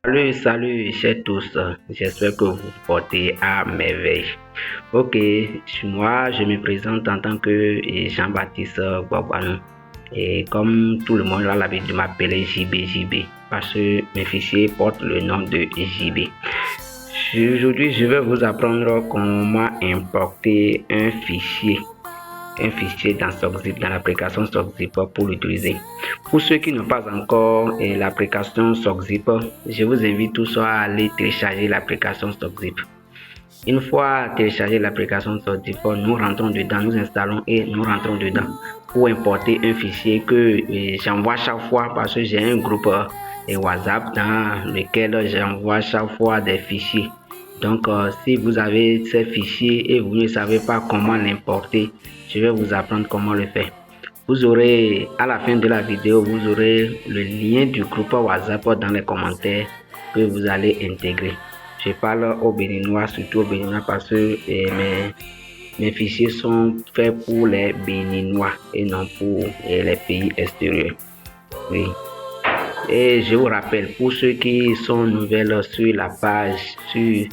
Salut, chers tous. J'espère que vous vous portez à merveille. Ok, moi, je me présente en tant que Jean-Baptiste Boboanou. Et comme tout le monde a l'habitude de m'appeler JB, parce que mes fichiers portent le nom de JB. Aujourd'hui, je vais vous apprendre comment importer un fichier dans StockZip, dans l'application StockZip pour l'utiliser. Pour ceux qui n'ont pas encore l'application StockZip, je vous invite tous à aller télécharger l'application StockZip. Une fois téléchargé l'application StockZip, nous rentrons dedans, nous installons et nous rentrons dedans pour importer un fichier que j'envoie chaque fois parce que j'ai un groupe WhatsApp dans lequel j'envoie chaque fois des fichiers. Donc, si vous avez ces fichiers et vous ne savez pas comment l'importer, je vais vous apprendre comment le faire. Vous aurez, à la fin de la vidéo, vous aurez le lien du groupe WhatsApp dans les commentaires que vous allez intégrer. Je parle au béninois, surtout au béninois parce que mes fichiers sont faits pour les béninois et non pour les pays extérieurs. Oui. Et je vous rappelle, pour ceux qui sont nouvelles sur la page, sur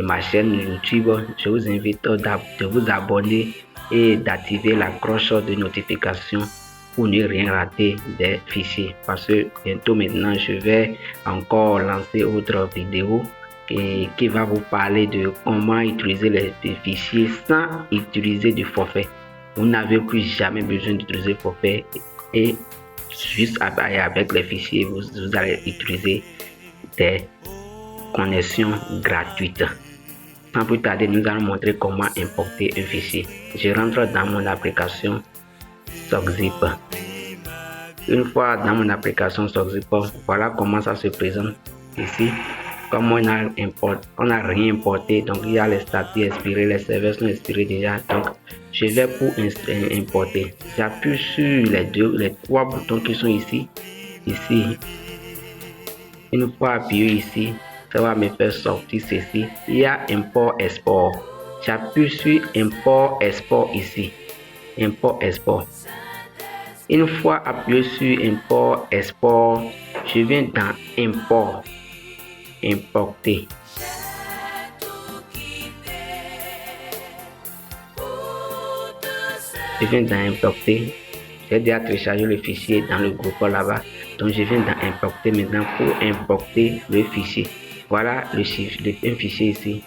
ma chaîne YouTube, je vous invite de vous abonner et d'activer la cloche de notification pour ne rien rater des fichiers. Parce que bientôt maintenant, je vais encore lancer autre vidéo qui va vous parler de comment utiliser les fichiers sans utiliser du forfait. Vous n'avez plus jamais besoin d'utiliser forfait et juste avec les fichiers, vous allez utiliser des connexions gratuites. Sans plus tarder, nous allons montrer comment importer un fichier. Je rentre dans mon application StockZip. Une fois dans mon application StockZip, voilà comment ça se présente ici. Comme on n'a rien importé, donc il y a les statuts expirés, les serveurs sont expirés déjà. Donc je vais pour importer. J'appuie sur les trois boutons qui sont ici. Une fois appuyé ici, ça va me faire sortir ceci. Il y a import export. J'appuie sur import export ici. Import export. Une fois appuyé sur import export, je viens dans import. Importer. Je viens dans importer. J'ai déjà téléchargé le fichier dans le groupe là-bas. Donc je viens dans importer maintenant pour importer le fichier. Voilà un fichier ici.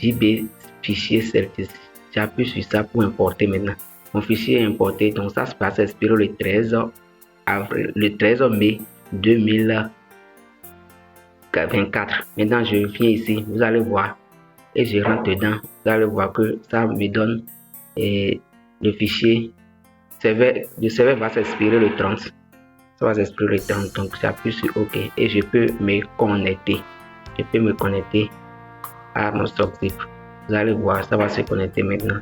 JB fichier certifié. J'appuie sur ça pour importer maintenant. Mon fichier est importé. Donc ça se passe expirer le 13 mai 2024. Maintenant je viens ici. Vous allez voir. Et je rentre dedans. Vous allez voir que ça me donne le fichier. Le serveur va s'expirer le 30. Ça va s'expirer le 30. Donc j'appuie sur OK et je peux me connecter. Je peux me connecter à mon StockZip. Vous allez voir, ça va se connecter maintenant.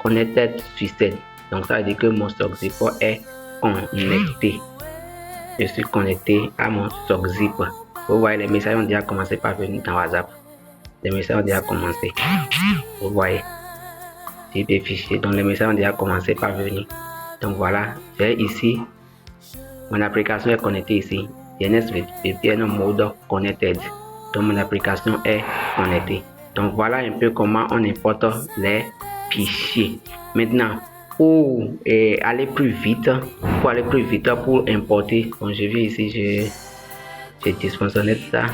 Connected succède. Donc ça veut dire que mon StockZip est connecté. Je suis connecté à mon StockZip. Vous voyez, les messages ont déjà commencé par venir dans WhatsApp. Les messages ont déjà commencé. Vous voyez. J'ai des fichiers. Donc les messages ont déjà commencé par venir. Donc voilà. J'ai ici. Mon application est connectée ici. DNS VPN mode connected. Donc mon application est connectée. Donc voilà un peu comment on importe les fichiers. Maintenant, pour aller plus vite, pour importer, donc je viens ici, je désfonctionne ça,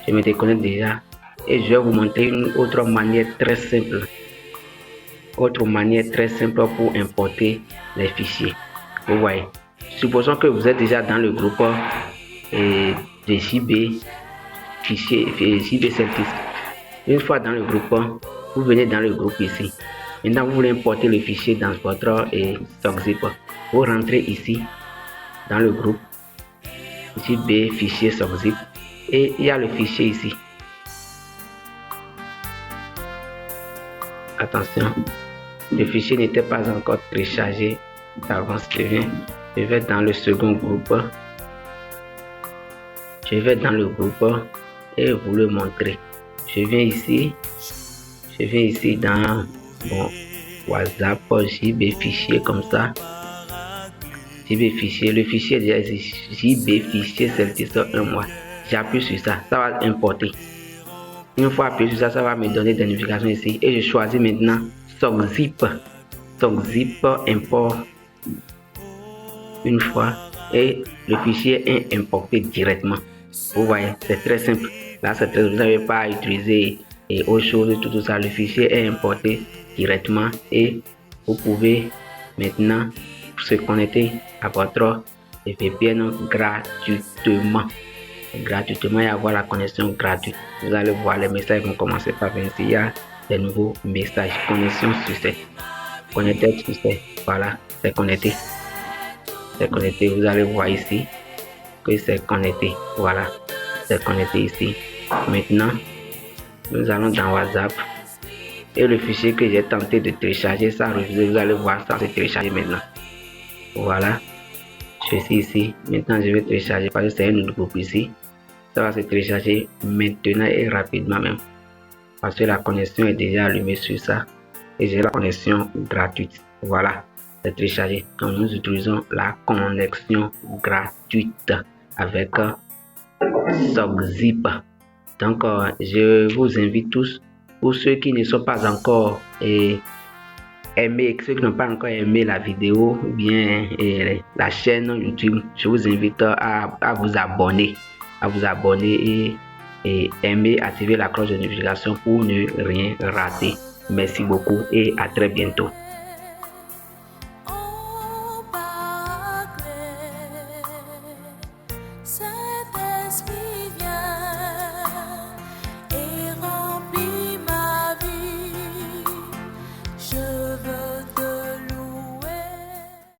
je me déconnecte déjà et je vais vous montrer une autre manière très simple. Pour importer les fichiers. Vous voyez, supposons que vous êtes déjà dans le groupe de JB fichier JB Certis. Une fois dans le groupe, vous venez dans le groupe ici. Maintenant, vous voulez importer le fichier dans votre StockZip. Vous rentrez ici dans le groupe JB fichier StockZip et il y a le fichier ici. Attention, le fichier n'était pas encore téléchargé d'avance. Je vais dans le second groupe. Je vais dans le groupe et vous le montrer. Je viens ici dans mon WhatsApp, JB fichier comme ça. JB fichier, le fichier déjà ici, JB fichier Celtissol 1 mois. J'appuie sur ça, ça va importer. Une fois appuyé sur ça, ça va me donner des notifications ici. Et je choisis maintenant SOCZIP. SOCZIP import une fois et le fichier est importé directement. Vous voyez, c'est très simple. Là, c'est très, vous n'avez pas à utiliser et autre chose, tout ça. Le fichier est importé directement et vous pouvez maintenant se connecter à votre VPN gratuitement. Gratuitement et avoir la connexion gratuite. Vous allez voir les messages vont commencer par venir. Il y a des nouveaux messages. Connexion succès. Connecté succès. Voilà, c'est connecté. C'est connecté. Vous allez voir ici que c'est connecté. Voilà, c'est connecté ici. Maintenant, nous allons dans WhatsApp. Et le fichier que j'ai tenté de télécharger, ça refusé. Vous allez voir ça se télécharger maintenant. Voilà. Je suis ici. Maintenant, je vais télécharger parce que c'est un autre groupe ici. Ça va se télécharger maintenant et rapidement même. Parce que la connexion est déjà allumée sur ça. Et j'ai la connexion gratuite. Voilà. C'est téléchargé. Donc, nous utilisons la connexion gratuite avec SOCZIP. Donc, je vous invite tous, pour ceux qui ne sont pas encore aimés, ceux qui n'ont pas encore aimé la vidéo, ou bien la chaîne YouTube, je vous invite à vous abonner. Et aimer, activer la cloche de notification pour ne rien rater. Merci beaucoup et à très bientôt.